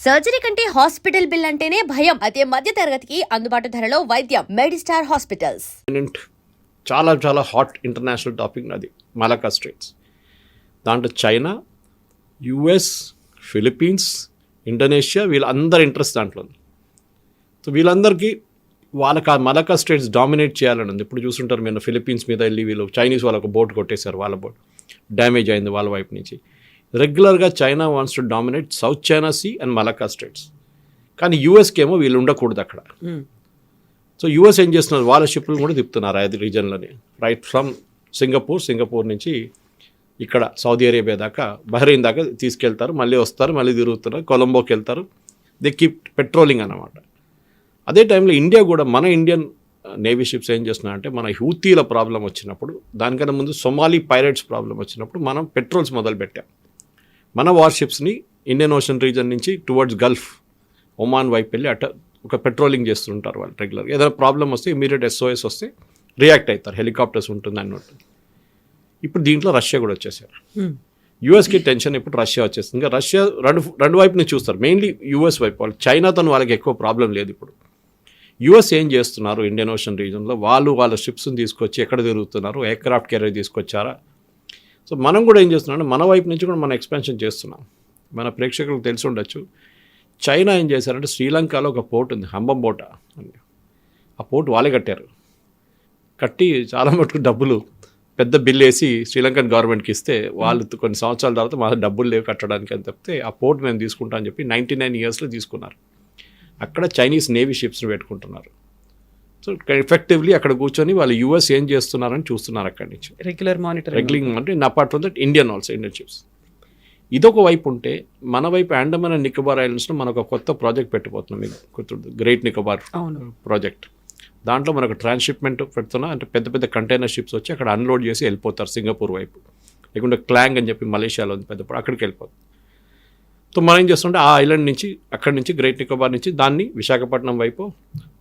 Surgery కంటే hospital bill అంటేనే భయం. అదే మధ్య తరగతికి అందుబాటు ధరలో వైద్యం. Medistar hospitals. చాలా చాలా హాట్ ఇంటర్నేషనల్ టాపిక్ అది మలక్కా స్ట్రైట్స్. దాంట్లో చైనా, యుఎస్, ఫిలిప్పీన్స్, ఇండోనేషియా వీళ్ళందరి ఇంట్రెస్ట్ దాంట్లో ఉంది. సో వీళ్ళందరికీ వాళ్ళకి ఆ మలక్కా స్ట్రైట్స్ డామినేట్ చేయాలని ఉంది. ఇప్పుడు చూస్తుంటారు మీరు ఫిలిప్పీన్స్ మీద వెళ్ళి వీళ్ళు చైనీస్ వాళ్ళకు బోట్ కొట్టేశారు, వాళ్ళ బోట్ డ్యామేజ్ అయింది వాళ్ళ వైపు నుంచి. రెగ్యులర్గా China wants to dominate South China Sea and Malacca straits. కానీ యూఎస్కి ఏమో వీళ్ళు ఉండకూడదు అక్కడ. సో యూఎస్ ఏం చేస్తున్నారు, వాళ్ళ షిప్లు కూడా తిప్పుతున్నారు అది రీజన్లోనే, రైట్ ఫ్రమ్ సింగపూర్ నుంచి ఇక్కడ సౌదీ అరేబియా దాకా, బహ్రెయిన్ దాకా తీసుకెళ్తారు, మళ్ళీ వస్తారు, మళ్ళీ తిరుగుతున్నారు, కొలంబోకి వెళ్తారు. దే కీప్ పెట్రోలింగ్ అన్నమాట. అదే టైంలో ఇండియా కూడా, మన ఇండియన్ నేవీ షిప్స్ ఏం చేస్తున్నారంటే, మన హూతీల ప్రాబ్లం వచ్చినప్పుడు, దానికన్నా ముందు సొమాలీ పైరేట్స్ ప్రాబ్లం వచ్చినప్పుడు మనం పెట్రోల్స్ మొదలుపెట్టాం. మన వార్షిప్స్ని ఇండియన్ ఓషన్ రీజన్ నుంచి టువర్డ్స్ గల్ఫ్, ఒమాన్ వైపు వెళ్ళి అట్ట ఒక పెట్రోలింగ్ చేస్తుంటారు వాళ్ళు రెగ్యులర్గా. ఏదైనా ప్రాబ్లం వస్తే ఇమీడియట్ SOS వస్తే రియాక్ట్ అవుతారు, హెలికాప్టర్స్ ఉంటుంది అన్నట్టు. ఇప్పుడు దీంట్లో రష్యా కూడా వచ్చేసారు. యూఎస్కి టెన్షన్, ఇప్పుడు రష్యా వచ్చేస్తుంది. ఇంకా రష్యా రెండు వైపు నుంచి చూస్తారు, మెయిన్లీ యూఎస్ వైపు. వాళ్ళు చైనాతో వాళ్ళకి ఎక్కువ ప్రాబ్లం లేదు. ఇప్పుడు యూఎస్ ఏం చేస్తున్నారు ఇండియన్ ఓషన్ రీజన్లో, వాళ్ళ షిప్స్ని తీసుకొచ్చి ఎక్కడ తిరుగుతున్నారు, ఎయిర్క్రాఫ్ట్ క్యారియర్ తీసుకొచ్చారా. సో మనం కూడా ఏం చేస్తున్నాం, మన వైపు నుంచి కూడా మనం ఎక్స్పాన్షన్ చేస్తున్నాం. మన ప్రేక్షకులకు తెలిసి ఉండొచ్చు, చైనా ఏం చేశారంటే శ్రీలంకలో ఒక పోర్ట్ ఉంది, హంబంబోట అని. ఆ పోర్ట్ వాళ్ళే కట్టి చాలా మటుకు డబ్బులు పెద్ద బిల్ వేసి శ్రీలంకన్ గవర్నమెంట్కి ఇస్తే, వాళ్ళు కొన్ని సంవత్సరాల తర్వాత మా డబ్బులు లేవు కట్టడానికి అని చెప్తే, ఆ పోర్ట్ మేము తీసుకుంటాం అని చెప్పి 99 ఇయర్స్లో తీసుకున్నారు. అక్కడ చైనీస్ నేవీ షిప్స్ని పెట్టుకుంటున్నారు. సో ఎఫెక్టివ్లీ అక్కడ కూర్చొని వాళ్ళు యూఎస్ ఏం చేస్తున్నారని చూస్తున్నారు అక్కడి నుంచి. రెగ్యులర్ అంటే apart from that Indian ships. ఇదొక వైపు ఉంటే, మన వైపు అండమాన్ అండ్ నికోబార్ ఐలాండ్స్లో మనకు ఒక కొత్త ప్రాజెక్ట్ పెట్టిపోతున్నాం. మీకు గుర్తుంది, గ్రేట్ నికోబార్ ప్రాజెక్ట్. దాంట్లో మనకు ట్రాన్స్షిప్మెంట్ పెడుతున్నా, అంటే పెద్ద పెద్ద కంటైనర్ షిప్స్ వచ్చి అక్కడ అన్లోడ్ చేసి వెళ్ళిపోతారు సింగపూర్ వైపు, లేకుంటే క్లాంగ్ అని చెప్పి మలేషియాలో ఉంది పెద్ద, అక్కడికి వెళ్ళిపోతారు. సో మనం ఏం చేస్తుంటే ఆ ఐలాండ్ నుంచి, అక్కడి నుంచి గ్రేట్ నికోబార్ నుంచి దాన్ని విశాఖపట్నం వైపు,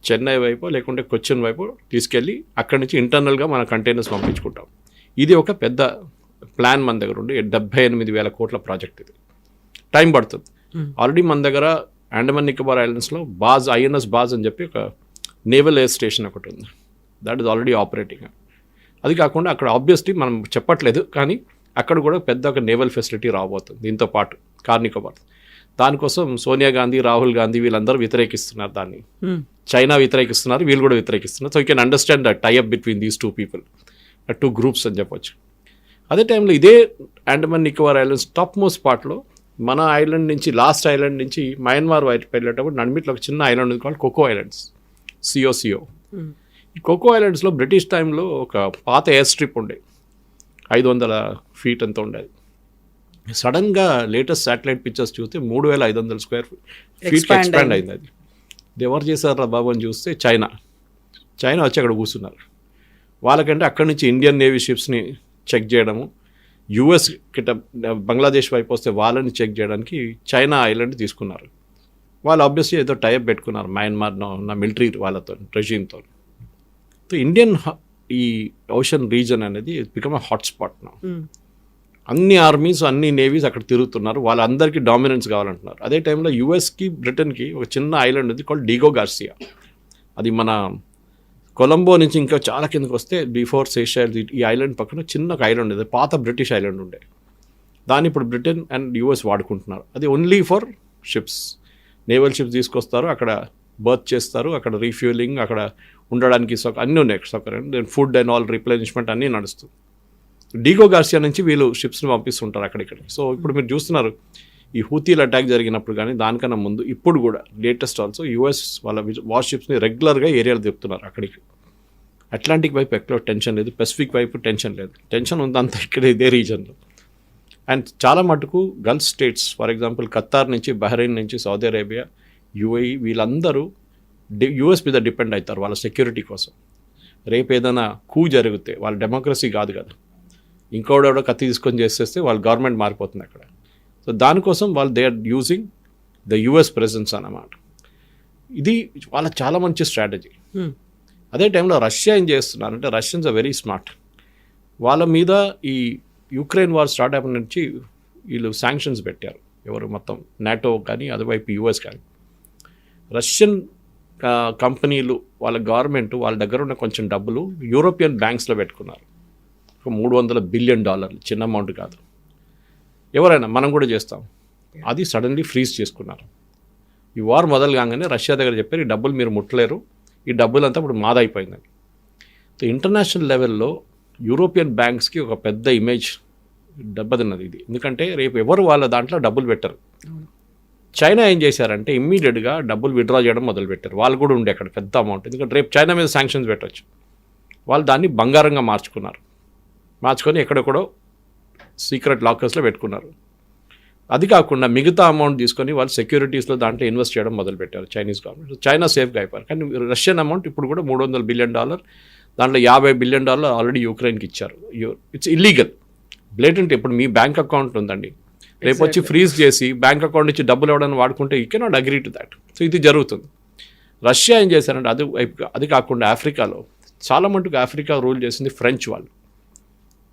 చెన్నై వైపు, లేకుంటే కొచ్చిన్ వైపు తీసుకెళ్ళి అక్కడి నుంచి ఇంటర్నల్గా మన కంటైనర్స్ పంపించుకుంటాం. ఇది ఒక పెద్ద ప్లాన్ మన దగ్గర ఉండి 78,000 కోట్ల ప్రాజెక్ట్. ఇది టైం పడుతుంది. ఆల్రెడీ మన దగ్గర అండమాన్ నికోబార్ ఐలాండ్స్లో INS బాజ్ అని చెప్పి ఒక నేవల్ ఎయిర్ స్టేషన్ ఒకటి ఉంది. That is already operating. అది కాకుండా అక్కడ ఆబ్వియస్లీ మనం చెప్పట్లేదు, కానీ అక్కడ కూడా పెద్ద ఒక నేవల్ ఫెసిలిటీ రాబోతుంది దీంతో పాటు నికోబార్. దానికోసం సోనియా గాంధీ, రాహుల్ గాంధీ వీళ్ళందరూ వ్యతిరేకిస్తున్నారు దాన్ని. చైనా వ్యతిరేకిస్తున్నారు, వీళ్ళు కూడా వ్యతిరేకిస్తున్నారు. So you can understand the tie up between these two groups అని చెప్పొచ్చు. అదే టైంలో ఇదే Andaman Nicobar islands top most పార్ట్లో, మన ఐలాండ్ నుంచి, లాస్ట్ ఐలాండ్ నుంచి మయన్మార్ వైపు వెళ్ళేటప్పుడు నడిమిట్లో ఒక చిన్న ఐలాండ్ ఉంది కాల్డ్ కోకో ఐలాండ్స్, CO. ఈ కోకో ఐలాండ్స్లో బ్రిటిష్ టైంలో ఒక పాత ఎయిర్ స్ట్రిప్ ఉండే, 500 feet అంతా ఉండేది. సడన్గా లేటెస్ట్ శాటిలైట్ పిక్చర్స్ చూస్తే 3,500 square feet ఎక్స్పాండ్ అయింది. అది ఎవరు చేశారా బాబు అని చూస్తే చైనా వచ్చి అక్కడ కూర్చున్నారు. వాళ్ళకంటే అక్కడి నుంచి ఇండియన్ నేవీ షిప్స్ని చెక్ చేయడము, యూఎస్ కిట బంగ్లాదేశ్ వైపు వస్తే వాళ్ళని చెక్ చేయడానికి చైనా ఐలాండ్ తీసుకున్నారు. వాళ్ళు ఆబ్వియస్లీ ఏదో టైప్ పెట్టుకున్నారు మయన్మార్ ఉన్న మిలిటరీ వాళ్ళతో, రెజీమ్తో. సో ఇండియన్ ఈ ఓషన్ రీజన్ అనేది బికమ్ అ హాట్స్పాట్ నా. అన్ని ఆర్మీస్, అన్ని నేవీస్ అక్కడ తిరుగుతున్నారు, వాళ్ళందరికీ డామినెన్స్ కావాలంటున్నారు. అదే టైంలో యూఎస్కి, బ్రిటన్కి ఒక చిన్న ఐలాండ్ ఉంది కాల్డ్ డిగో గార్సియా. అది మన కొలంబో నుంచి ఇంకా చాలా కిందకి వస్తే బిఫోర్ సేషెల్స్, ఈ ఐలాండ్ పక్కన చిన్న ఒక ఐలాండ్ ఉంది, పాత బ్రిటిష్ ఐలాండ్ ఉండే. దాన్ని ఇప్పుడు బ్రిటన్ అండ్ యూఎస్ వాడుకుంటున్నారు. అది only for ships, naval ships తీసుకొస్తారు, అక్కడ బర్త్ చేస్తారు, అక్కడ రీఫ్యూలింగ్, అక్కడ ఉండడానికి అన్నీ ఉన్నాయి, సౌకర్యం, ఫుడ్ అండ్ ఆల్ రిప్లెనిష్మెంట్ అన్నీ నడుస్తుంది. డిగో గార్సియా నుంచి వీళ్ళు షిప్స్ని పంపిస్తుంటారు అక్కడిక్కడ. సో ఇప్పుడు మీరు చూస్తున్నారు, ఈ హూతీల అటాక్ జరిగినప్పుడు కానీ దానికన్నా ముందు ఇప్పుడు కూడా లేటెస్ట్ ఆల్సో యూఎస్ వాళ్ళ వార్షిప్స్ని రెగ్యులర్గా ఏరియాలు తిప్పుతున్నారు అక్కడికి. అట్లాంటిక్ వైపు ఎక్కడ టెన్షన్ లేదు, పెసిఫిక్ వైపు టెన్షన్ లేదు. టెన్షన్ ఉందంతా ఇక్కడ ఇదే రీజన్లో. అండ్ చాలా మటుకు Gulf states, for example Qatar నుంచి, బహ్రెయిన్ నుంచి, సౌదీ అరేబియా, UAE వీళ్ళందరూ యూఎస్ మీద డిపెండ్ అవుతారు వాళ్ళ సెక్యూరిటీ కోసం. రేపు ఏదైనా జరిగితే, వాళ్ళ డెమోక్రసీ కాదు కదా, ఇంకోడెవడో కత్తి తీసుకొని చేసేస్తే వాళ్ళ గవర్నమెంట్ మారిపోతుంది అక్కడ. సో దానికోసం వాళ్ళు they are using the US presence అన్నమాట. ఇది వాళ్ళ చాలా మంచి స్ట్రాటజీ. అదే టైంలో రష్యా ఏం చేస్తున్నారంటే, రష్యన్స్ ఆర్ వెరీ స్మార్ట్. వాళ్ళ మీద ఈ యుక్రెయిన్ వార్ స్టార్ట్ అయిన నుంచి వీళ్ళు శాంక్షన్స్ పెట్టారు. ఎవరు మొత్తం నాటో కానీ అటువైపు యూఎస్ కానీ. రష్యన్ కంపెనీలు వాళ్ళ గవర్నమెంట్ వాళ్ళ దగ్గర ఉన్న కొంచెం డబ్బులు యూరోపియన్ బ్యాంక్స్లో పెట్టుకున్నారు. ఒక $300 బిలియన్, చిన్న అమౌంట్ కాదు. ఎవరైనా మనం కూడా చేస్తాం. అది సడన్లీ ఫ్రీజ్ చేసుకున్నారు. ఈ వార్ మొదలు కాగానే రష్యా దగ్గర చెప్పారు ఈ డబ్బులు మీరు ముట్టలేరు, ఈ డబ్బులంతా ఇప్పుడు మాదైపోయిందని. సో ఇంటర్నేషనల్ లెవెల్లో యూరోపియన్ బ్యాంక్స్కి ఒక పెద్ద ఇమేజ్ దెబ్బతిన్నది ఇది. ఎందుకంటే రేపు ఎవరు వాళ్ళ దాంట్లో డబ్బులు పెట్టరు. చైనా ఏం చేశారంటే ఇమ్మీడియట్గా డబ్బులు విత్డ్రా చేయడం మొదలుపెట్టారు. వాళ్ళు కూడా ఉండే అక్కడ పెద్ద అమౌంట్, ఎందుకంటే రేపు చైనా మీద శాంక్షన్స్ పెట్టవచ్చు. వాళ్ళు దాన్ని బంగారంగా మార్చుకొని ఎక్కడెక్కడో సీక్రెట్ లాకర్స్లో పెట్టుకున్నారు. అది కాకుండా మిగతా అమౌంట్ తీసుకొని వాళ్ళు సెక్యూరిటీస్లో దాంట్లో ఇన్వెస్ట్ చేయడం మొదలుపెట్టారు చైనీస్ గవర్నమెంట్. చైనా సేఫ్గా అయిపోయారు. కానీ రష్యన్ అమౌంట్ ఇప్పుడు కూడా $300 బిలియన్, దాంట్లో $50 బిలియన్ ఆల్రెడీ యూక్రెయిన్కి ఇచ్చారు. It's illegal, blatant. ఇప్పుడు మీ బ్యాంక్ అకౌంట్ ఉందండి, రేపు వచ్చి ఫ్రీజ్ చేసి బ్యాంక్ అకౌంట్ నుంచి డబ్బులు ఇవ్వడానికి వాడుకుంటే you cannot agree to that. So ఇది జరుగుతుంది. రష్యా ఏం చేశారంటే అది కాకుండా ఆఫ్రికాలో చాలా మటుకు ఆఫ్రికా రూల్ చేసింది ఫ్రెంచ్ వాళ్ళు.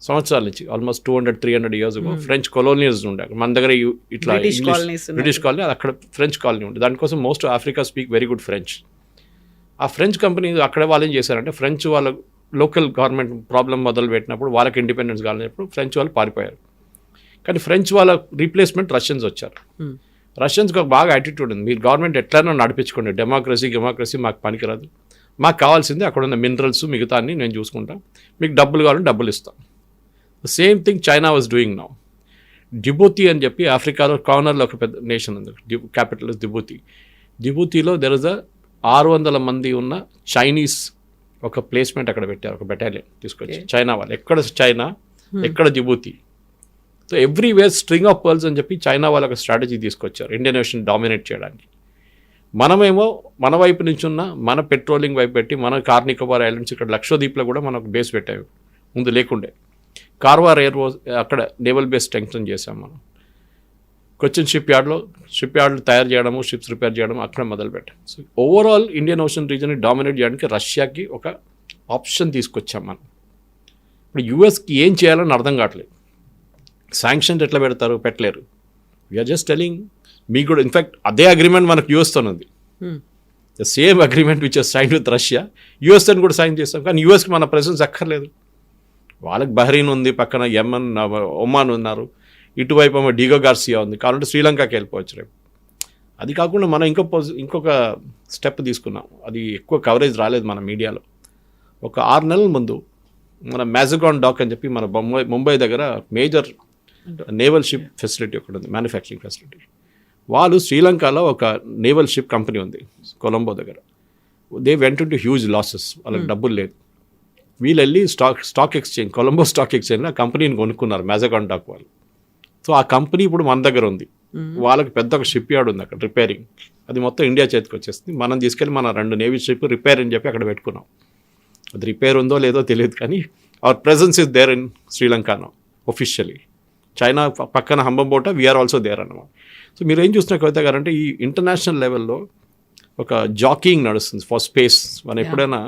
సంవత్సరాల నుంచి ఆల్మోస్ట్ 200-300 ఇయర్స్ ఫ్రెంచ్ కొలోనియల్స్ ఉండే. మన దగ్గర ఇట్లా బ్రిటిష్ కాలనీ, అది అక్కడ ఫ్రెంచ్ కాలనీ ఉండే. దానికోసం most Africa speak very good French. ఆ ఫ్రెంచ్ కంపెనీ అక్కడ వాళ్ళు ఏం చేశారంటే ఫ్రెంచ్ వాళ్ళ లోకల్ గవర్నమెంట్ ప్రాబ్లం మొదలు పెట్టినప్పుడు వాళ్ళకి ఇండిపెండెన్స్ కావాలన్నప్పుడు ఫ్రెంచ్ వాళ్ళు పారిపోయారు. కానీ ఫ్రెంచ్ వాళ్ళ రీప్లేస్మెంట్ రష్యన్స్ వచ్చారు. రష్యన్స్కి ఒక బాగా యాటిట్యూడ్ ఉంది, మీరు గవర్నమెంట్ ఎట్లైనా నడిపించుకోండి, డెమోక్రసీ మాకు పనికిరాదు, మాకు కావాల్సింది అక్కడ ఉన్న మినరల్స్ మిగతా అన్ని నేను చూసుకుంటా, మీకు డబ్బులు కావాలని డబ్బులు ఇస్తాం. Same thing China was doing now. Djibouti అని చెప్పి ఆఫ్రికాలో కార్నర్లో ఒక పెద్ద నేషన్ ఉంది, క్యాపిటల్ ఇస్ జిబూతి. జిబూతిలో దెర్ ఇస్ 600 మంది ఉన్న చైనీస్ ఒక ప్లేస్మెంట్ అక్కడ పెట్టారు, ఒక బెటాలియన్ తీసుకొచ్చి. చైనా వాళ్ళు ఎక్కడ చైనా, ఎక్కడ Djibouti. So everywhere string of pearls అని చెప్పి చైనా వాళ్ళు ఒక స్ట్రాటజీ తీసుకొచ్చారు ఇండియన్ ఓషన్ డామినేట్ చేయడానికి. మనమేమో మన వైపు నుంచి ఉన్న మన పెట్రోలింగ్ వైపు పెట్టి మన కార్ నికోబార్ ఐలాండ్స్ ఇక్కడ లక్షద్వీప్లో కూడా మనకు బేస్ పెట్టాము, ముందు లేకుండే. కార్వార్ అక్కడ నేవల్ బేస్ స్ట్రెంగ్తన్ చేసాం మనం. కొచ్చిన్ షిప్ యార్డ్లు తయారు చేయడము, షిప్స్ రిపేర్ చేయడం అక్కడ మొదలుపెట్టాం. సో ఓవరాల్ ఇండియన్ ఓషన్ రీజన్ని డామినేట్ చేయడానికి రష్యాకి ఒక ఆప్షన్ తీసుకొచ్చాం మనం. ఇప్పుడు యూఎస్కి ఏం చేయాలని అర్థం కావట్లేదు. శాంక్షన్స్ ఎట్లా పెడతారు, పెట్టలేరు. వీఆర్ జస్ట్ టెలింగ్ మీకు కూడా. ఇన్ఫ్యాక్ట్ అదే అగ్రిమెంట్ మనకు యూఎస్తో ఉంది, the same agreement which sign with Russia. యూఎస్తో కూడా సైన్ చేస్తాం, కానీ యూఎస్కి మన ప్రెసెన్స్ అక్కర్లేదు. వాళ్ళకి బహ్రీన్ ఉంది, పక్కన యెమెన్, ఒమాన్ ఉన్నారు, ఇటువైపు ఏమో డీగో గార్సియా ఉంది, కాబట్టి శ్రీలంకకి వెళ్ళిపోవచ్చు రేపు. అది కాకుండా మనం ఇంకొక స్టెప్ తీసుకున్నాం, అది ఎక్కువ కవరేజ్ రాలేదు మన మీడియాలో. ఒక 6 నెలల ముందు మన మ్యాజగాన్ డాక్ అని చెప్పి మన ముంబై దగ్గర మేజర్ నేవల్ షిప్ ఫెసిలిటీ ఒకటి ఉంది, మ్యానుఫ్యాక్చరింగ్ ఫెసిలిటీ. వాళ్ళు శ్రీలంకలో ఒక నేవల్ షిప్ కంపెనీ ఉంది కొలంబో దగ్గర. They went to huge losses, వాళ్ళకి డబ్బులు లేదు. వీళ్ళు వెళ్ళి స్టాక్ ఎక్స్చేంజ్, కొలంబో స్టాక్ ఎక్స్చేంజ్లో ఆ కంపెనీని కొనుక్కున్నారు, మ్యాజగాన్ డాక్ వాళ్ళు. సో ఆ కంపెనీ ఇప్పుడు మన దగ్గర ఉంది. వాళ్ళకి పెద్ద ఒక షిప్ యార్డ్ ఉంది అక్కడ రిపేరింగ్. అది మొత్తం ఇండియా చేతికి వచ్చేస్తుంది. మనం తీసుకెళ్ళి మన 2 నేవీ షిప్ రిపేర్ అని చెప్పి అక్కడ పెట్టుకున్నాం. అది రిపేర్ ఉందో లేదో తెలియదు, కానీ our presence is there in శ్రీలంకనో ఒఫిషియలీ. చైనా పక్కన హంబంబోట, వీఆర్ ఆల్సో దేర్ అన్నమాట. సో మీరు ఏం చూస్తున్న కవిత గారు అంటే ఈ ఇంటర్నేషనల్ లెవెల్లో ఒక జాకింగ్ నడుస్తుంది ఫర్ స్పేస్. మనం ఎప్పుడైనా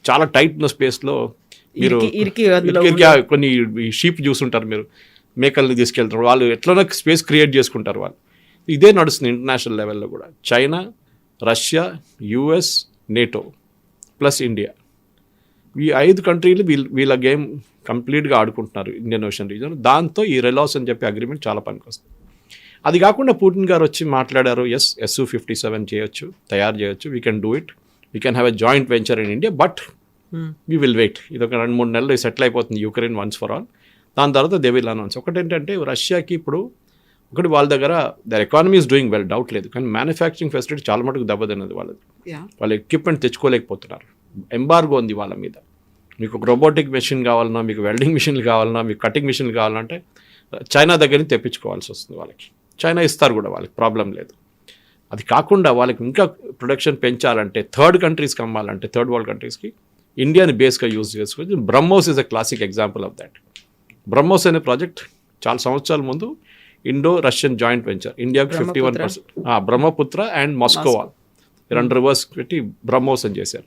చాలా టైట్ ఉన్న స్పేస్లో మీరు కొన్ని షీప్ చూసుంటారు, మీరు మేకల్ని తీసుకెళ్తారు, వాళ్ళు ఎట్లనో స్పేస్ క్రియేట్ చేసుకుంటారు వాళ్ళు. ఇదే నడుస్తుంది ఇంటర్నేషనల్ లెవెల్లో కూడా. China, Russia, US, NATO plus India, ఈ 5 కంట్రీలు వీళ్ళ గేమ్ కంప్లీట్గా ఆడుకుంటున్నారు ఇండియన్ ఓషన్ రీజన్. దాంతో ఈ రెలాస్ అని చెప్పి అగ్రిమెంట్ చాలా పనికొస్తుంది. అది కాకుండా పుటిన్ గారు వచ్చి మాట్లాడారు, Su-57 చేయొచ్చు, తయారు చేయొచ్చు, we can do it, we can have a joint venture in India, but we will wait. ఇది ఒక 2-3 నెలలు సెటిల్ అయిపోతుంది యూక్రెయిన్ వన్స్ ఫర్ ఆల్. దాని తర్వాత దే విల్ అనౌన్స్. ఒకటేంటంటే రష్యాకి ఇప్పుడు వాళ్ళ దగ్గర their economy is doing well, doubt లేదు, కానీ మ్యానుఫ్యాక్చరింగ్ ఫెసిలిటీ చాలా మటుకు దెబ్బతిన్నది వాళ్ళది. వాళ్ళ ఎక్విప్మెంట్ తెచ్చుకోలేకపోతున్నారు, ఎంబార్గో ఉంది వాళ్ళ మీద. మీకు ఒక రోబోటిక్ మెషిన్ కావాలన్నా, మీకు వెల్డింగ్ మిషన్లు కావాలన్నా, మీకు కటింగ్ మిషన్లు కావాలంటే చైనా దగ్గర నుంచి తెప్పించుకోవాల్సి వస్తుంది వాళ్ళకి. చైనా ఇస్తారు కూడా, వాళ్ళకి ప్రాబ్లం లేదు. అది కాకుండా వాళ్ళకి ఇంకా ప్రొడక్షన్ పెంచాలంటే, థర్డ్ కంట్రీస్కి అమ్మాలంటే, థర్డ్ వరల్డ్ కంట్రీస్కి ఇండియాని బేస్గా యూజ్ చేసుకోవచ్చు. BrahMos is a classic example of that. BrahMos అనే ప్రాజెక్ట్ చాలా సంవత్సరాల ముందు ఇండో రష్యన్ జాయింట్ వెంచర్, ఇండియాకి 51%, బ్రహ్మపుత్ర అండ్ మాస్కోవా 2 రివర్స్ పెట్టి బ్రహ్మోస్ అని చేశారు.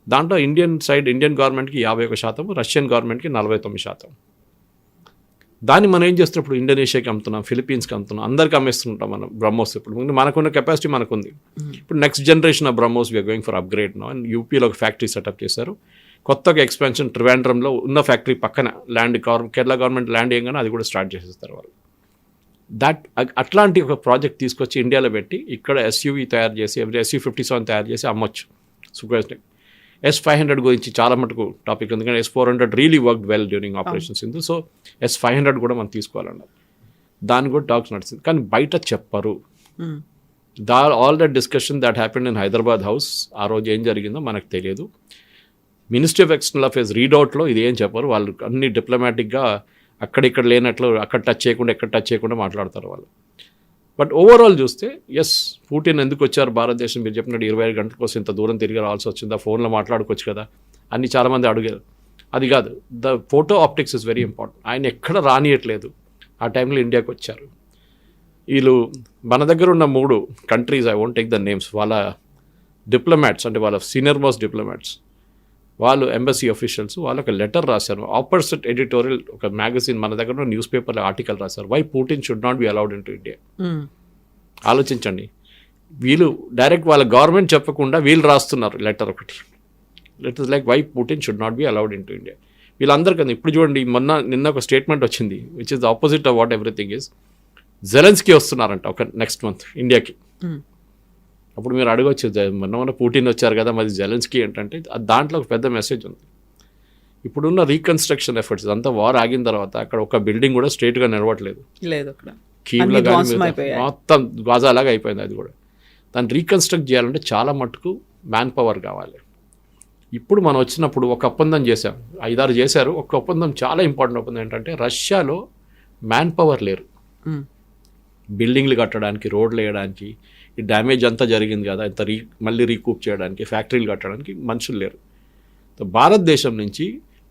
దాంట్లో ఇండియన్ గవర్నమెంట్కి 51%, రష్యన్ గవర్నమెంట్కి 49%. దాన్ని మనం ఏం చేస్తాం ఇప్పుడు ఇండోనేషియాకి అమ్ముతున్నాం, ఫిలిపీన్స్కి అమ్ముతున్నాం, అందరికీ అమ్మేస్తుంటాం మనం బ్రహ్మోస్. ఇప్పుడు మనకున్న కెపాసిటీ మనకుంది. ఇప్పుడు next generation of BrahMos we're going for upgrade no. And యూపీలో ఒక ఫ్యాక్టరీ సెటప్ చేశారు. కొత్తగా ఎక్స్పాన్షన్ ట్రివాండ్రంలో ఉన్న ఫ్యాక్టరీ పక్కన ల్యాండ్ కేరళ గవర్నమెంట్ ల్యాండ్ ఏం కానీ అది కూడా స్టార్ట్ చేసేస్తారు వాళ్ళు. అట్లాంటి ఒక ప్రాజెక్ట్ తీసుకొచ్చి ఇండియాలో పెట్టి ఇక్కడ ఎస్యూవీ తయారు చేసి SU-57 తయారు చేసి అమ్మొచ్చు. సుఖోయ్ S-500 గురించి చాలా మటుకు టాపిక్, ఎందుకంటే S-400 really work well during operation Sindhu. So S-500 కూడా మనం తీసుకోవాలన్నారు. దాన్ని కూడా టాక్స్ నడిచింది, కానీ బయట చెప్పరు. All that discussion that happened in Hyderabad house, ఆ రోజు ఏం జరిగిందో మనకు తెలియదు. మినిస్ట్రీ ఆఫ్ ఎక్స్టర్నల్ అఫేర్స్ రీడౌట్లో ఇది ఏం చెప్పరు. వాళ్ళు అన్ని డిప్లొమాటిక్గా అక్కడిక్కడ లేనట్లు అక్కడ టచ్ చేయకుండా ఎక్కడ టచ్ చేయకుండా మాట్లాడతారు వాళ్ళు. బట్ ఓవరాల్ చూస్తే ఎస్, పుటిన్ ఎందుకు వచ్చారు భారతదేశం, మీరు చెప్పినట్టు 25 గంటల కోసం ఇంత దూరం తిరిగి రావాల్సి వచ్చిందా, ఫోన్లో మాట్లాడుకోవచ్చు కదా అని చాలామంది అడిగారు. అది కాదు, the photo optics is very important. ఆయన ఎక్కడ రానియట్లేదు. ఆ టైంలో ఇండియాకి వచ్చారు వీళ్ళు. మన దగ్గర ఉన్న 3 countries, I won't take the names, వాళ్ళ డిప్లొమాట్స్ అంటే వాళ్ళ సీనియర్ మోస్ట్ డిప్లొమాట్స్, వాళ్ళు ఎంబసీ ఆఫీషియల్స్, వాళ్ళు ఒక లెటర్ రాశారు. ఆపోజిట్ ఎడిటోరియల్ ఒక మ్యాగజైన్ మన దగ్గర న్యూస్ పేపర్లో ఆర్టికల్ రాశారు, why Putin should not be allowed in to India. ఆలోచించండి, వీళ్ళు డైరెక్ట్ వాళ్ళ గవర్నమెంట్ చెప్పకుండా వీళ్ళు రాస్తున్నారు లెటర్ ఒకటి. Letter like why Putin should not be allowed in to India. వీళ్ళందరికీ నిన్న చూడండి, నిన్న ఒక స్టేట్మెంట్ వచ్చింది which is the opposite of what everything is. Zelensky వస్తున్నారంట ఒక నెక్స్ట్ మంత్ ఇండియాకి. అప్పుడు మీరు అడగవచ్చు, మొన్న పుటిన్ వచ్చారు కదా మరి జెలెన్స్కీ ఏంటంటే, దాంట్లో ఒక పెద్ద మెసేజ్ ఉంది. ఇప్పుడున్న రీకన్స్ట్రక్షన్ ఎఫర్ట్స్ అంతా వార్ ఆగిన తర్వాత అక్కడ ఒక బిల్డింగ్ కూడా స్ట్రైట్గా నిలవట్లేదు. కీవ్లో కానీ మొత్తం గాజాలాగా అయిపోయింది. అది కూడా దాన్ని రీకన్స్ట్రక్ట్ చేయాలంటే చాలా మటుకు మ్యాన్ పవర్ కావాలి. ఇప్పుడు మనం వచ్చినప్పుడు ఒక ఒప్పందం చేశాం, 5-6 చేశారు. ఒక ఒప్పందం చాలా ఇంపార్టెంట్ ఒప్పందం ఏంటంటే, రష్యాలో మ్యాన్ పవర్ లేరు బిల్డింగ్లు కట్టడానికి, రోడ్లు వేయడానికి, ఈ డ్యామేజ్ అంతా జరిగింది కదా ఇంత మళ్ళీ రీకూప్ చేయడానికి, ఫ్యాక్టరీలు కట్టడానికి మనుషులు లేరు. భారతదేశం నుంచి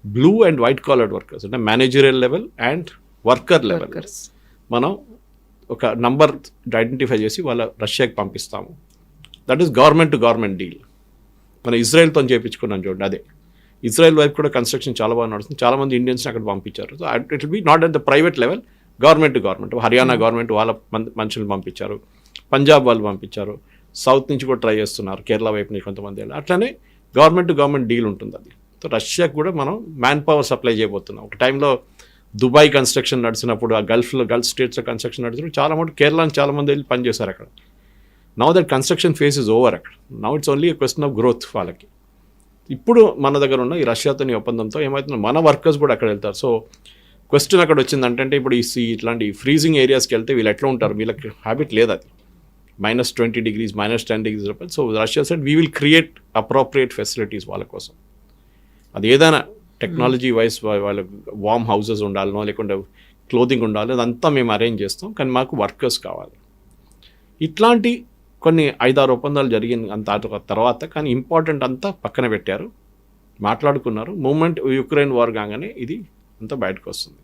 blue and white collared workers అంటే managerial level and worker level మనం ఒక నంబర్ ఐడెంటిఫై చేసి వాళ్ళ రష్యాకి పంపిస్తాము. That is government to government deal. మనం ఇజ్రాయెల్తో చేయించుకున్నాం చూడండి, అదే ఇజ్రాయెల్ వైపు కూడా కన్స్ట్రక్షన్ చాలా బాగా నడుస్తుంది. చాలామంది ఇండియన్స్ని అక్కడ పంపించారు. So it will be not at the private level, government to government. Haryana government వాళ్ళ మనుషులు పంపించారు, పంజాబ్ వాళ్ళు పంపించారు, సౌత్ నుంచి కూడా ట్రై చేస్తున్నారు, కేరళ వైపు నుంచి కొంతమంది. అట్లనే గవర్నమెంట్ టు గవర్నమెంట్ డీల్ ఉంటుంది అది. సో రష్యాకు కూడా మనం మ్యాన్ పవర్ సప్లై చేయబోతున్నాం. ఒక టైంలో దుబాయ్ కన్స్ట్రక్షన్ నడిచినప్పుడు, ఆ గల్ఫ్ స్టేట్స్లో కన్స్ట్రక్షన్ నడిచినప్పుడు చాలా మటుకు కేరళ నుంచి చాలామంది వెళ్ళి పనిచేశారు అక్కడ. Now that construction phase is over అక్కడ. Now it's only question of growth వాళ్ళకి. ఇప్పుడు మన దగ్గర ఉన్న ఈ రష్యాతోని ఒప్పందంతో ఏమవుతుందో మన వర్కర్స్ కూడా అక్కడ వెళ్తారు. సో క్వశ్చన్ అక్కడ వచ్చిందంటే, ఇప్పుడు ఇట్లాంటి ఫ్రీజింగ్ ఏరియాస్కి వెళ్తే వీళ్ళు ఎట్లా ఉంటారు, వీళ్ళకి హ్యాబిట్ లేదు అది, -20 degrees, -10 degrees. So Russia said we will create appropriate facilities వాళ్ళ కోసం. అది ఏదైనా టెక్నాలజీ వైజ్ వాళ్ళ వార్మ్ హౌసెస్ ఉండాలనో లేకుంటే క్లోదింగ్ ఉండాలి, అదంతా మేము అరేంజ్ చేస్తాం, కానీ మాకు వర్కర్స్ కావాలి. ఇట్లాంటి కొన్ని 5-6 ఒప్పందాలు జరిగింది అంత తర్వాత. కానీ ఇంపార్టెంట్ అంతా పక్కన పెట్టారు, మాట్లాడుకున్నారు. మూమెంట్ యుక్రెయిన్ వార్ కాగానే ఇది అంతా బయటకు వస్తుంది.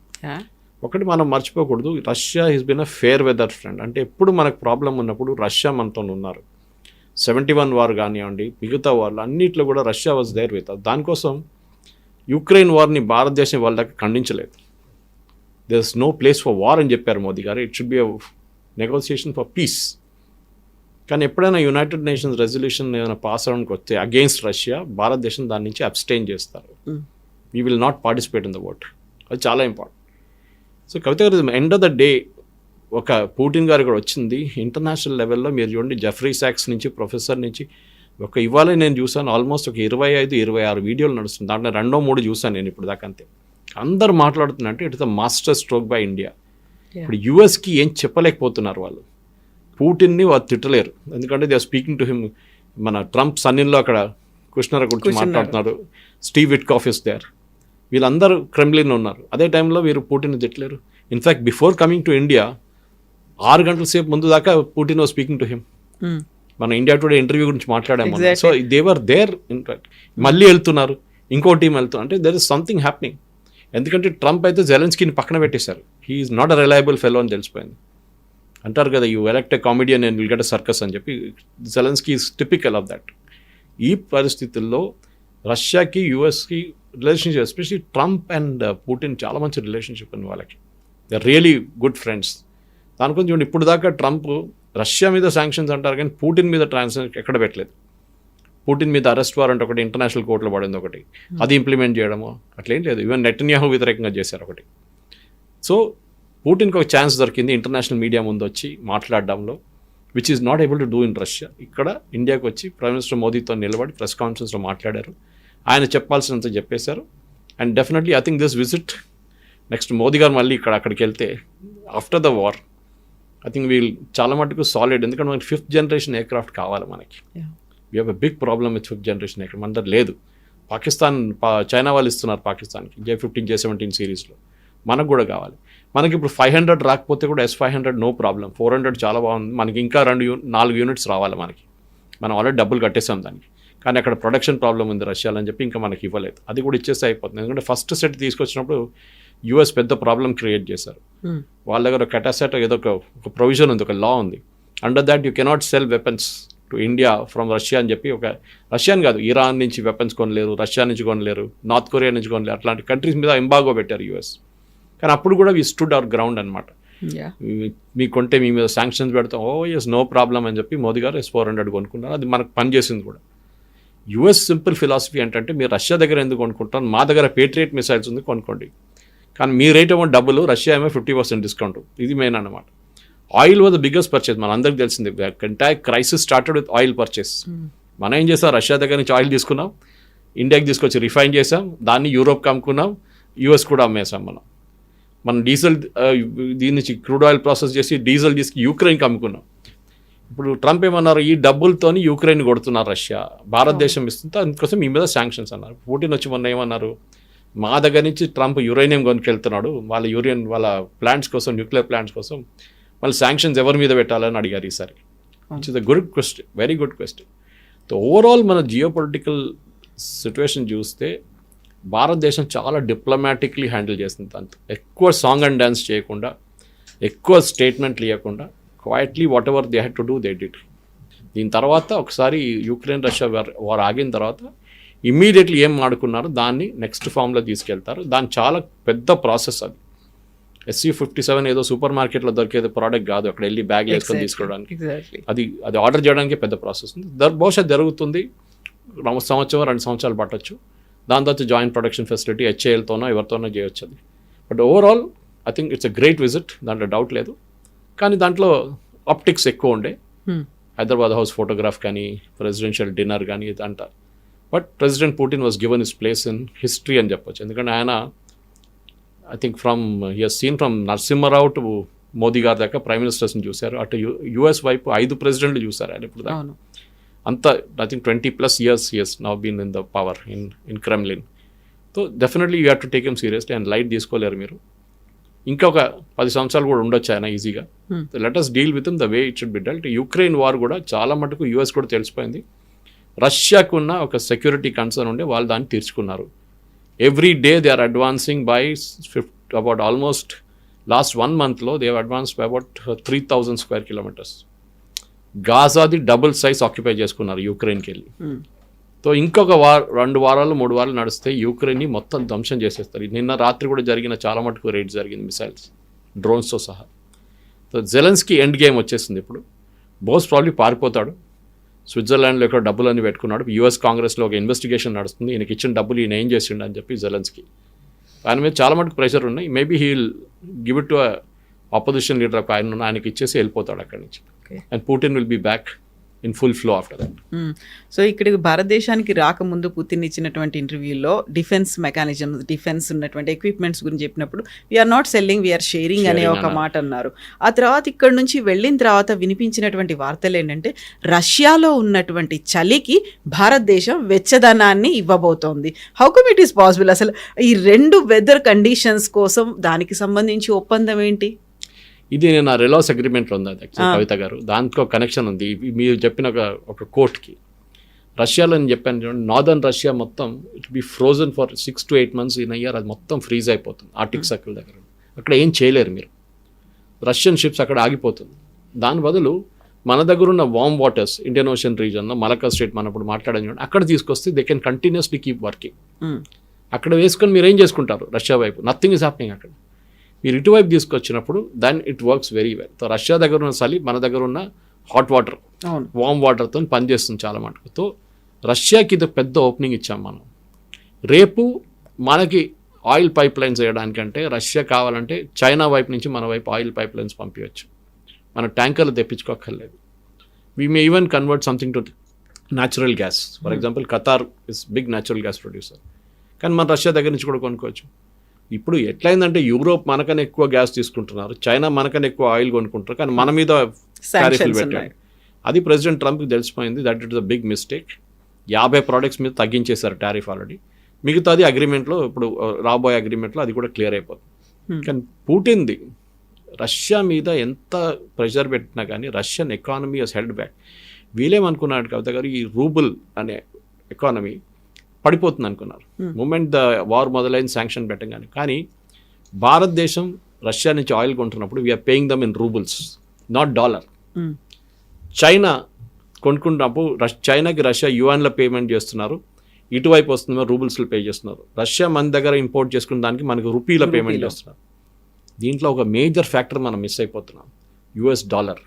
ఒకటి మనం మర్చిపోకూడదు, Russia is been a fair weather friend. అంటే ఎప్పుడు మనకు ప్రాబ్లం ఉన్నప్పుడు రష్యా మనతో ఉన్నారు. 71 వార్ కానివ్వండి, మిగతా వార్లు అన్నిట్లో కూడా రష్యా వాజ్ దేర్ విత్. దానికోసం యుక్రెయిన్ వార్ని భారతదేశం వాళ్ళ దగ్గర ఖండించలేదు. There is no place for war అని చెప్పారు మోదీ గారు. It should be a negotiation for peace. కానీ ఎప్పుడైనా యునైటెడ్ నేషన్స్ రెజల్యూషన్ ఏమైనా పాస్ అవడానికి వస్తే అగెయిన్స్ట్ రష్యా, భారతదేశం దాని నుంచి అబ్స్టైన్ చేస్తారు. We will not participate in the vote. అది చాలా ఇంపార్టెంట్. సో కవిత గారు, ఎండ్ ఆఫ్ ద డే ఒక పుటిన్ గారు కూడా వచ్చింది ఇంటర్నేషనల్ లెవెల్లో. మీరు చూడండి, జెఫ్రీ సాక్స్ నుంచి, ప్రొఫెసర్ నుంచి, ఇవాళ నేను చూసాను ఆల్మోస్ట్ ఒక 25-26 వీడియోలు నడుస్తుంది. దాంట్లో 2-3 చూసాను నేను ఇప్పుడు దాకా. అంతే అందరు మాట్లాడుతున్నట్టు it's the master stroke by India. ఇప్పుడు యుఎస్కి ఏం చెప్పలేకపోతున్నారు వాళ్ళు. పుటిన్ని వాళ్ళు తిట్టలేరు, ఎందుకంటే they are speaking to him. మన ట్రంప్ సన్నిలో అక్కడ కుష్నర్ గురించి మాట్లాడుతున్నారు, స్టీవ్ విట్కాఫ్ ఇస్ దేర్, వీళ్ళందరూ క్రెమ్లిన్ ఉన్నారు. అదే టైంలో వీరు పుటిన్ తిట్టలేరు. In fact before coming to India 6 గంటల సేపు ముందు దాకా Putin was speaking to him. మన ఇండియా టుడే ఇంటర్వ్యూ గురించి మాట్లాడాము. So they were there. ఇన్ఫాక్ట్ మళ్ళీ వెళ్తున్నారు, ఇంకో టీం వెళ్తున్నారు. అంటే దెర్ ఇస్ సంథింగ్ హ్యాపెనింగ్. ఎందుకంటే ట్రంప్ అయితే జెలెన్స్కీని పక్కన పెట్టేశారు. He is not a reliable fellow అని తెలిసిపోయింది. అంటారు కదా, you elect a comedian and will get a circus అని చెప్పి. Zelensky is typical of that. ఈ పరిస్థితుల్లో రష్యాకి యుఎస్కి relationship, especially Trump and Putin చాలా మంచి రిలేషన్షిప్ ఉంది వాళ్ళకి. They are really good friends. దాని గురించి చూడండి, ఇప్పుడు దాకా ట్రంప్ రష్యా మీద శాంక్షన్స్ అంటారు కానీ పుటిన్ మీద ట్రాన్సాక్షన్ ఎక్కడ పెట్టలేదు. పుటిన్ మీద అరెస్ట్ వారెంట్ ఒకటి ఇంటర్నేషనల్ కోర్టులో పడింది ఒకటి, అది ఇంప్లిమెంట్ చేయడము అట్లేం లేదు. ఈవెన్ నెటన్యాహు వ్యతిరేకంగా చేశారు ఒకటి. సో పుటిన్కి ఒక ఛాన్స్ దొరికింది ఇంటర్నేషనల్ మీడియా ముందు వచ్చి మాట్లాడడంలో, which is not able to do in Russia. ఇక్కడ ఇండియాకి వచ్చి ప్రైమ్ మినిస్టర్ మోదీతో నిలబడి ప్రెస్ కాన్ఫరెన్స్లో మాట్లాడారు. ఆయన చెప్పాల్సినంత చెప్పేశారు. And definitely I think this visit next Modi గారు మళ్ళీ అక్కడికి వెళ్తే after the war I think వీళ్ళు చాలా మటుకు సాలిడ్. ఎందుకంటే మనకి 5th జనరేషన్ ఎయిర్క్రాఫ్ట్ కావాలి మనకి. We have a big problem with 5th generation aircraft. మన దగ్గర లేదు. పాకిస్తాన్ చైనా వాళ్ళు ఇస్తున్నారు పాకిస్తాన్కి J-15 J-17 సిరీస్లో, మనకు కూడా కావాలి. మనకి ఇప్పుడు 500 రాకపోతే కూడా S-500 నో ప్రాబ్లం, 400 చాలా బాగుంది. మనకి ఇంకా 4 యూనిట్స్ రావాలి మనకి. మనం ఆల్రెడీ డబ్బులు కట్టేసాం దానికి. కానీ అక్కడ ప్రొడక్షన్ ప్రాబ్లం ఉంది రష్యాలో అని చెప్పి ఇంకా మనకి ఇవ్వలేదు. అది కూడా ఇచ్చేస్తే అయిపోతుంది. ఎందుకంటే ఫస్ట్ సెట్ తీసుకొచ్చినప్పుడు యూఎస్ పెద్ద ప్రాబ్లం క్రియేట్ చేశారు. వాళ్ళ దగ్గర కెటాసెట్ ఏదో ఒక ప్రొవిజన్ ఉంది, ఒక లా ఉంది. Under that you cannot cell weapons to India from Russia అని చెప్పి, ఒక రష్యాని కాదు ఇరాన్ నుంచి వెపన్స్ కొనలేరు, రష్యా నుంచి కొనలేరు, నార్త్ కొరియా నుంచి కొనలేరు. అట్లాంటి కంట్రీస్ మీద ఎంబాగో పెట్టారు యూఎస్. కానీ అప్పుడు కూడా వి స్టూడ్ అవర్ గ్రౌండ్ అనమాట. మీకు కొంటే మీ మీద శాంక్షన్స్ పెడతాం, ఎస్ నో ప్రాబ్లం అని చెప్పి మోదీ గారు S-400 కొనుక్కున్నారు. అది మనకు పనిచేసింది కూడా. యూఎస్ సింపుల్ ఫిలాసఫీ ఏంటంటే, మీరు రష్యా దగ్గర ఎందుకు కొనుక్కుంటారు, మా దగ్గర పేట్రియట్ మిసైల్స్ ఉంది కొనుక్కోండి. కానీ మీ రేట్ ఏమో డబ్బులు, రష్యా ఏమో 50% డిస్కౌంట్. ఇది మెయిన్ అనమాట. Oil was the biggest purchase. మన అందరికి తెలిసింది, entire crisis started with oil purchase. మనం ఏం చేస్తాం, రష్యా దగ్గర నుంచి ఆయిల్ తీసుకున్నాం, ఇండియాకి తీసుకొచ్చి రిఫైన్ చేసాం, దాన్ని యూరోప్కి అమ్ముకున్నాం, యూఎస్ కూడా అమ్మేసాం. మనం డీజిల్ దీని నుంచి క్రూడ్ ఆయిల్ ప్రాసెస్ చేసి డీజిల్ తీసుకు యూక్రెయిన్కి అమ్ముకున్నాం. ఇప్పుడు ట్రంప్ ఏమన్నారు, ఈ డబ్బులతోని యూక్రెయిన్ కొడుతున్నారు రష్యా, భారతదేశం ఇస్తుంటే అందుకోసం మీ మీద శాంక్షన్స్ అన్నారు. పుటిన్ వచ్చి మొన్న ఏమన్నారు, మా దగ్గర నుంచి ట్రంప్ యురేనియం కొనుకెళ్తున్నాడు, వాళ్ళ ప్లాంట్స్ కోసం, న్యూక్లియర్ ప్లాంట్స్ కోసం, మళ్ళీ శాంక్షన్స్ ఎవరి మీద పెట్టాలని అడిగారు ఈసారి. Which is a good question, very good question. So overall మన జియో పొలిటికల్ సిచ్యువేషన్ చూస్తే భారతదేశం చాలా డిప్లొమాటిక్లీ హ్యాండిల్ చేస్తుంది. అంత ఎక్కువ సాంగ్ అండ్ డ్యాన్స్ చేయకుండా, ఎక్కువ స్టేట్మెంట్లు ఇవ్వకుండా, quietly what ever they had to do they did. దీని తర్వాత ఒకసారి యుక్రెయిన్ రష్యా వార్ ఆగిన తర్వాత ఇమ్మీడియట్లీ ఏం ఆడుకున్నారో దాన్ని నెక్స్ట్ ఫామ్లో తీసుకెళ్తారు. దాని చాలా పెద్ద ప్రాసెస్. అది SC-57 ఏదో సూపర్ మార్కెట్లో దొరికేది ప్రోడక్ట్ కాదు, అక్కడ వెళ్ళి బ్యాగ్ వేసుకొని తీసుకోవడానికి. అది ఆర్డర్ చేయడానికి పెద్ద ప్రాసెస్ ఉంది. బహుశా జరుగుతుంది, 1 సంవత్సరం 2 సంవత్సరాలు పట్టచ్చు. దాని తర్వాత జాయింట్ ప్రొడక్షన్ ఫెసిలిటీ HALతోనో ఎవరితోనో చేయొచ్చు అది. But overall I think it's a great visit, దాంట్లో డౌట్ లేదు. కానీ దాంట్లో ఆప్టిక్స్ ఎక్కువ ఉండే. హైదరాబాద్ హౌస్ ఫోటోగ్రాఫ్ కానీ, ప్రెసిడెన్షియల్ డిన్నర్ కానీ ఇది అంటారు. But president Putin was given his place in history అని చెప్పొచ్చు. ఎందుకంటే ఆయన I think he has seen from Narasimha Rao to Modi గారి దాకా ప్రైమ్ మినిస్టర్స్ని చూశారు. అటు యుఎస్ వైపు 5 ప్రెసిడెంట్లు చూశారు ఆయన ఇప్పుడు దాకా. అంతా I think 20+ years he has now been in the power in Kremlin. So definitely you have to take him seriously and light తీసుకోలేరు మీరు. ఇంకా ఒక 10 సంవత్సరాలు కూడా ఉండొచ్చు ఆయన ఈజీగా. Let us deal with him the way it should B dwelt. Ukraine war కూడా చాలా మటుకు యూఎస్ కూడా తెలిసిపోయింది, రష్యాకు ఉన్న ఒక సెక్యూరిటీ కన్సర్న్ ఉండే వాళ్ళు దాన్ని తీర్చుకున్నారు. Every day they are advancing by about almost last 1 monthలో they have advanced by about 3,000 square kilometers. గాజాది డబుల్ సైజ్ ఆక్యుపై చేసుకున్నారు యుక్రెయిన్కి వెళ్ళి. సో ఇంకొక 2 వారాలు 3 వారాలు నడిస్తే యుక్రెయిన్ని మొత్తం ధ్వంసం చేసేస్తారు. నిన్న రాత్రి కూడా జరిగిన చాలా మటుకు రేట్ జరిగింది, మిసైల్స్, డ్రోన్స్తో సహా. సో జెలెన్స్కీ ఎండ్ గేమ్ వచ్చేసింది ఇప్పుడు. బోస్ ప్రాబ్లీ పారిపోతాడు, స్విట్జర్లాండ్లో ఇక్కడ డబ్బులన్నీ పెట్టుకున్నాడు. యుఎస్ కాంగ్రెస్లో ఒక ఇన్వెస్టిగేషన్ నడుస్తుంది, ఈయనకి ఇచ్చిన డబ్బులు ఈయన ఏం చేసిండు అని చెప్పి జెలెన్స్కీ. ఆయన మీద చాలా మటుకు ప్రెషర్ ఉన్నాయి. Maybe he will give it to opposition leader ఆయనకి ఇచ్చేసి వెళ్ళిపోతాడు అక్కడి నుంచి. And Putin will be back in full flow after that. So ఇక్కడికి భారతదేశానికి రాకముందు పుతిన్ ఇచ్చినటువంటి ఇంటర్వ్యూలో డిఫెన్స్ మెకానిజమ్స్, డిఫెన్స్ ఉన్నటువంటి ఎక్విప్మెంట్స్ గురించి చెప్పినప్పుడు we're not selling, we're sharing అనే ఒక మాట అన్నారు. ఆ తర్వాత ఇక్కడ నుంచి వెళ్ళిన తర్వాత వినిపించినటువంటి వార్తలు ఏంటంటే, రష్యాలో ఉన్నటువంటి చలికి భారతదేశం వెచ్చదనాన్ని ఇవ్వబోతోంది. How come it is possible? అసలు ఈ 2 వెదర్ కండిషన్స్ కోసం దానికి సంబంధించి ఒప్పందం ఏంటి? ఇది నేను ఆ రెలాస్ అగ్రిమెంట్లో ఉంది అది యాక్చువల్ కవిత గారు, దాంట్లో కనెక్షన్ ఉంది. మీరు చెప్పిన ఒక కోర్ట్కి రష్యాలో నేను చెప్పాను చూడండి, నార్దర్న్ రష్యా మొత్తం it be frozen for 6 to 8 months in year. అది మొత్తం ఫ్రీజ్ అయిపోతుంది ఆర్టిక్ సర్కిల్ దగ్గర. అక్కడ ఏం చేయలేరు మీరు, రష్యన్ షిప్స్ అక్కడ ఆగిపోతుంది. దాని బదులు మన దగ్గర ఉన్న వార్మ్ వాటర్స్ ఇండియన్ ఓషన్ రీజన్లో మలక్కా స్ట్రేట్ మనం ఇప్పుడు మాట్లాడడం చూడండి, అక్కడ తీసుకొస్తే they can continuously keep working. అక్కడ వేసుకొని మీరు ఏం చేసుకుంటారు రష్యా వైపు? నథింగ్ ఈజ్ హ్యాపెనింగ్ అక్కడ. మీరు ఇటువైపు తీసుకొచ్చినప్పుడు దాన్ని it works very well. So Russia దగ్గర ఉన్న చలి మన దగ్గర ఉన్న హాట్ వాటర్, అవును, వామ్ వాటర్తో పనిచేస్తుంది చాలా మటుకు. సో రష్యాకి ఇది పెద్ద ఓపెనింగ్ ఇచ్చాం మనం. రేపు మనకి ఆయిల్ పైప్ లైన్స్ వేయడానికంటే రష్యా కావాలంటే చైనా వైపు నుంచి మన వైపు ఆయిల్ పైప్ లైన్స్ పంపించవచ్చు. మన ట్యాంకర్లు తెప్పించుకోక్కర్లేదు. We may even convert something to natural gas. For example Qatar is big natural gas producer, కానీ మన రష్యా దగ్గర నుంచి కూడా కొనుక్కోవచ్చు. ఇప్పుడు ఎట్లయిందంటే యూరోప్ మనకన్నా ఎక్కువ గ్యాస్ తీసుకుంటున్నారు, చైనా మనకన్నా ఎక్కువ ఆయిల్ కొనుక్కుంటారు, కానీ మన మీద టారిఫ్లు పెట్టారు. అది ప్రెసిడెంట్ ట్రంప్కి తెలిసిపోయింది. That it is a big mistake. 50 products మీద తగ్గించేశారు టారిఫ్ ఆల్రెడీ. మిగతాది అగ్రిమెంట్లో ఇప్పుడు రాబోయే అగ్రిమెంట్లో అది కూడా క్లియర్ అయిపోతుంది. కానీ పుటిన్ది రష్యా మీద ఎంత ప్రెషర్ పెట్టినా కానీ Russian economy has held back. వీళ్ళేమనుకున్నాడు కవిత గారు, ఈ రూబుల్ అనే ఎకానమీ పడిపోతుంది అనుకున్నారు మూమెంట్ ద వార్ మొదలైన శాంక్షన్ పెట్టగానే. కానీ భారతదేశం రష్యా నుంచి ఆయిల్ కొంటున్నప్పుడు we're paying them in roubles, not dollar. China కొనుక్కున్నప్పుడు చైనాకి రష్యా యువాన్లో పేమెంట్ చేస్తున్నారు, ఇటువైపు వస్తుందో రూబుల్స్లో పే చేస్తున్నారు. రష్యా మన దగ్గర ఇంపోర్ట్ చేసుకున్న దానికి మనకు రూపీలో పేమెంట్ చేస్తున్నారు. దీంట్లో ఒక మేజర్ ఫ్యాక్టర్ మనం మిస్ అయిపోతున్నాం, యుఎస్ డాలర్.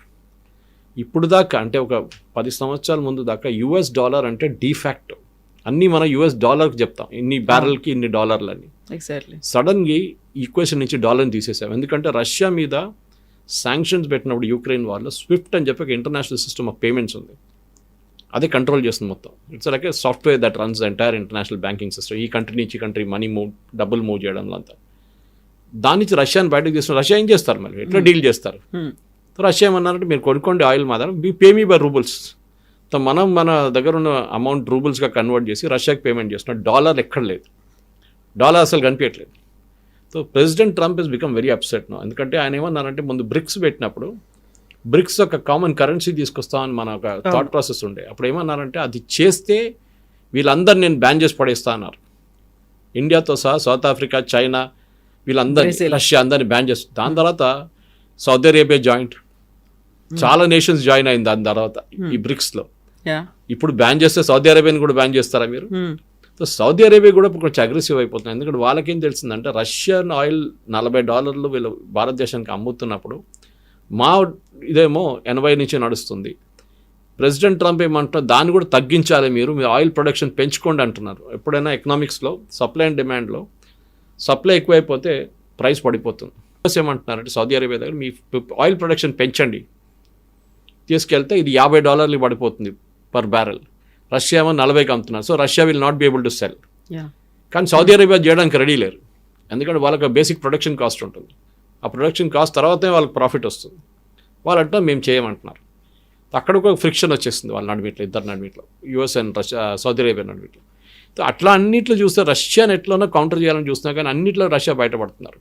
ఇప్పుడు దాకా అంటే ఒక 10 సంవత్సరాల ముందు దాకా యుఎస్ డాలర్ అంటే డిఫాక్టో అన్నీ మనం యుఎస్ డాలర్కి చెప్తాం, ఇన్ని బ్యారెల్కి ఇన్ని డాలర్లు అని. ఎగ్జాక్ట్లీ. సడన్గా ఈక్వేషన్ నుంచి డాలర్ని తీసేసాం. ఎందుకంటే రష్యా మీద శాంక్షన్స్ పెట్టినప్పుడు యూక్రెయిన్ వార్లో స్విఫ్ట్ అని చెప్పి ఒక ఇంటర్నేషనల్ సిస్టమ్ ఆఫ్ పేమెంట్స్ ఉంది, అదే కంట్రోల్ చేస్తుంది మొత్తం. It's like A software that runs the entire international banking system. ఈ కంట్రీ నుంచి కంట్రీ మనీ డబ్బులు మూవ్ చేయడంలో అంతా. దాని నుంచి రష్యాని బయటకు తీసుకుని రష్యా ఏం చేస్తారు, మళ్ళీ ఎట్లా డీల్ చేస్తారు? సో రష్యా ఏమన్నారంటే మీరు కొనుక్కోండి ఆయిల్ మాత్రం, మీ pay me by roubles. So మనం మన దగ్గర ఉన్న అమౌంట్ రూబుల్స్గా కన్వర్ట్ చేసి రష్యాకి పేమెంట్ చేస్తున్నాం. డాలర్ ఎక్కడ లేదు, డాలర్ అసలు కనిపించట్లేదు. So president Trump is become very upset no. ఎందుకంటే ఆయన ఏమన్నారంటే ముందు బ్రిక్స్ పెట్టినప్పుడు బ్రిక్స్ ఒక కామన్ కరెన్సీ తీసుకొస్తామని మన ఒక థాట్ ప్రాసెస్ ఉండే. అప్పుడు ఏమన్నారంటే అది చేస్తే వీళ్ళందరూ నేను బ్యాన్ చేసి పడేస్తా అన్నారు. ఇండియాతో సహా సౌత్ ఆఫ్రికా, చైనా, వీళ్ళందరినీ, రష్యా అందరినీ బ్యాన్ చేస్తారు. దాని తర్వాత సౌదీ అరేబియా జాయింట్, చాలా నేషన్స్ జాయిన్ అయింది దాని తర్వాత ఈ బ్రిక్స్లో. ఇప్పుడు బ్యాన్ చేస్తే సౌదీ అరేబియాని కూడా బ్యాన్ చేస్తారా మీరు? సో సౌదీ అరేబియా కూడా కొంచెం అగ్రెసివ్ అయిపోతుంది. ఎందుకంటే వాళ్ళకేం తెలిసిందంటే రష్యన్ ఆయిల్ $40 వీళ్ళు భారతదేశానికి అమ్ముతున్నప్పుడు మా ఇదేమో 80 నుంచి నడుస్తుంది. ప్రెసిడెంట్ ట్రంప్ ఏమంటున్నారు, దాన్ని కూడా తగ్గించాలి, మీరు ఆయిల్ ప్రొడక్షన్ పెంచుకోండి అంటున్నారు. ఎప్పుడైనా ఎకనామిక్స్లో సప్లై అండ్ డిమాండ్లో సప్లై ఎక్కువైపోతే ప్రైస్ పడిపోతుంది. ఏమంటున్నారంటే సౌదీ అరేబియా దగ్గర మీ ఆయిల్ ప్రొడక్షన్ పెంచండి, తీసుకెళ్తే ఇది $50 పడిపోతుంది పర్ బ్యారెల్. రష్యా ఏమో 40కి అమ్ముతున్నారు. So Russia will not be able to cell. కానీ సౌదీ అరేబియా చేయడానికి రెడీ లేరు, ఎందుకంటే వాళ్ళకి బేసిక్ ప్రొడక్షన్ కాస్ట్ ఉంటుంది. ఆ ప్రొడక్షన్ కాస్ట్ తర్వాతే వాళ్ళకి ప్రాఫిట్ వస్తుంది. వాళ్ళంటే మేము చేయమంటున్నారు. అక్కడ ఒక ఫ్రిక్షన్ వచ్చేస్తుంది వాళ్ళ నడిమిట్లో, ఇద్దరు నడిమిట్లో, US and Russia, Saudi Arabia నడిమిట్లో. అట్లా అన్నిట్లో చూస్తే రష్యాని ఎట్లనో కౌంటర్ చేయాలని చూస్తున్నా కానీ అన్నిట్లో రష్యా బయటపడుతున్నారు.